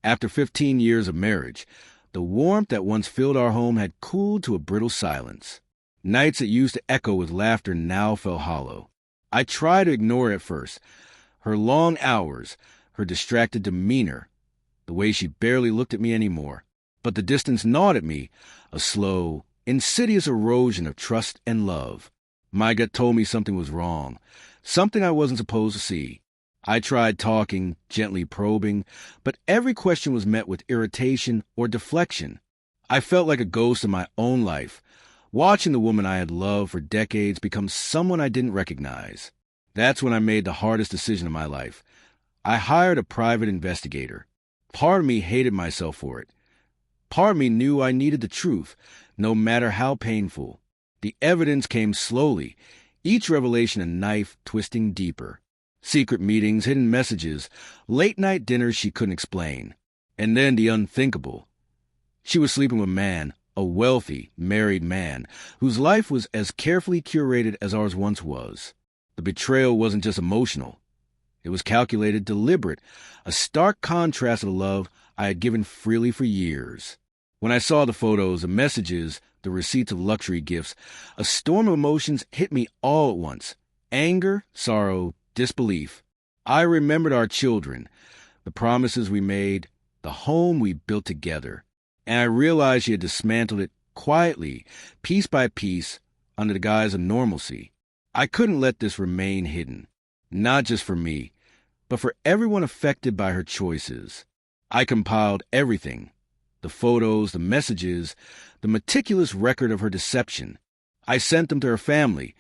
After 15 years of marriage, the warmth that once filled our home had cooled to a brittle silence. Nights that used to echo with laughter now felt hollow. I tried to ignore it at first. Her long hours, her distracted demeanor, the way she barely looked at me anymore. But the distance gnawed at me, a slow, insidious erosion of trust and love. My gut told me something was wrong, something I wasn't supposed to see. I tried talking, gently probing, but every question was met with irritation or deflection. I felt like a ghost in my own life, watching the woman I had loved for decades become someone I didn't recognize. That's when I made the hardest decision of my life. I hired a private investigator. Part of me hated myself for it. Part of me knew I needed the truth, no matter how painful. The evidence came slowly, each revelation a knife twisting deeper. Secret meetings, hidden messages, late-night dinners she couldn't explain. And then the unthinkable. She was sleeping with a man, a wealthy, married man, whose life was as carefully curated as ours once was. The betrayal wasn't just emotional. It was calculated, deliberate, a stark contrast to the love I had given freely for years. When I saw the photos, the messages, the receipts of luxury gifts, a storm of emotions hit me all at once. Anger, sorrow, disbelief. I remembered our children, the promises we made, the home we built together. And I realized she had dismantled it quietly, piece by piece, under the guise of normalcy. I couldn't let this remain hidden, not just for me, but for everyone affected by her choices. I compiled everything, the photos, the messages, the meticulous record of her deception. I sent them to her family,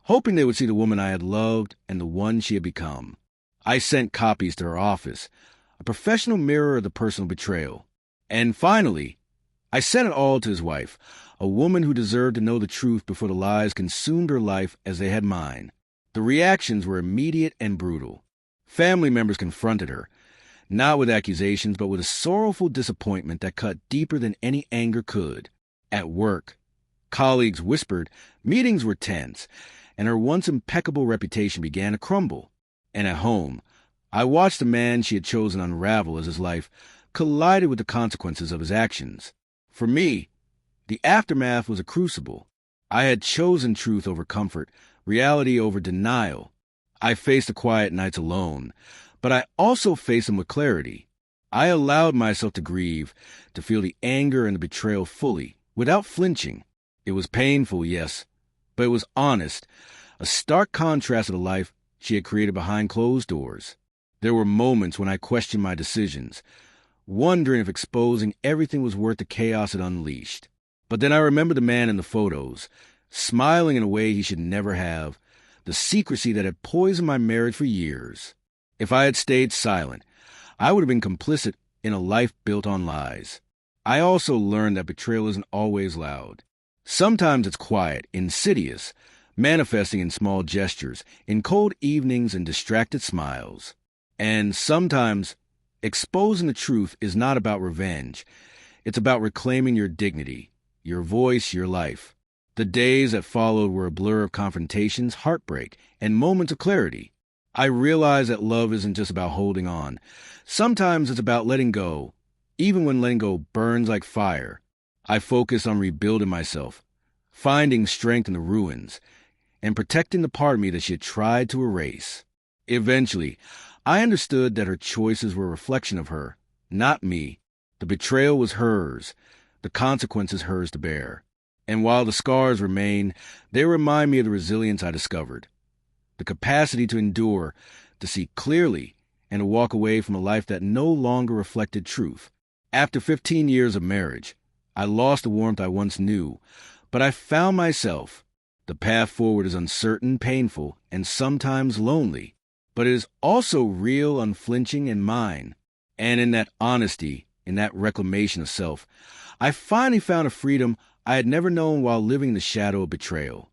hoping they would see the woman I had loved and the one she had become. I sent copies to her office, a professional mirror of the personal betrayal. And finally, I sent it all to his wife, a woman who deserved to know the truth before the lies consumed her life as they had mine. The reactions were immediate and brutal. Family members confronted her, not with accusations, but with a sorrowful disappointment that cut deeper than any anger could. At work, colleagues whispered, meetings were tense, and her once impeccable reputation began to crumble. And at home, I watched the man she had chosen unravel as his life collided with the consequences of his actions. For me, the aftermath was a crucible. I had chosen truth over comfort, reality over denial. I faced the quiet nights alone, but I also faced them with clarity. I allowed myself to grieve, to feel the anger and the betrayal fully, without flinching. It was painful, yes, but it was honest, a stark contrast to the life she had created behind closed doors. There were moments when I questioned my decisions, wondering if exposing everything was worth the chaos it unleashed. But then I remembered the man in the photos, smiling in a way he should never have, the secrecy that had poisoned my marriage for years. If I had stayed silent, I would have been complicit in a life built on lies. I also learned that betrayal isn't always loud. Sometimes it's quiet, insidious, manifesting in small gestures, in cold evenings and distracted smiles. And sometimes exposing the truth is not about revenge. It's about reclaiming your dignity, your voice, your life. The days that followed were a blur of confrontations, heartbreak, and moments of clarity. I realized that love isn't just about holding on. Sometimes it's about letting go, even when letting go burns like fire. I focused on rebuilding myself, finding strength in the ruins, and protecting the part of me that she had tried to erase. Eventually, I understood that her choices were a reflection of her, not me. The betrayal was hers, the consequences hers to bear. And while the scars remain, they remind me of the resilience I discovered, the capacity to endure, to see clearly, and to walk away from a life that no longer reflected truth. After 15 years of marriage, I lost the warmth I once knew, but I found myself. The path forward is uncertain, painful, and sometimes lonely, but it is also real, unflinching, and mine. And in that honesty, in that reclamation of self, I finally found a freedom I had never known while living in the shadow of betrayal.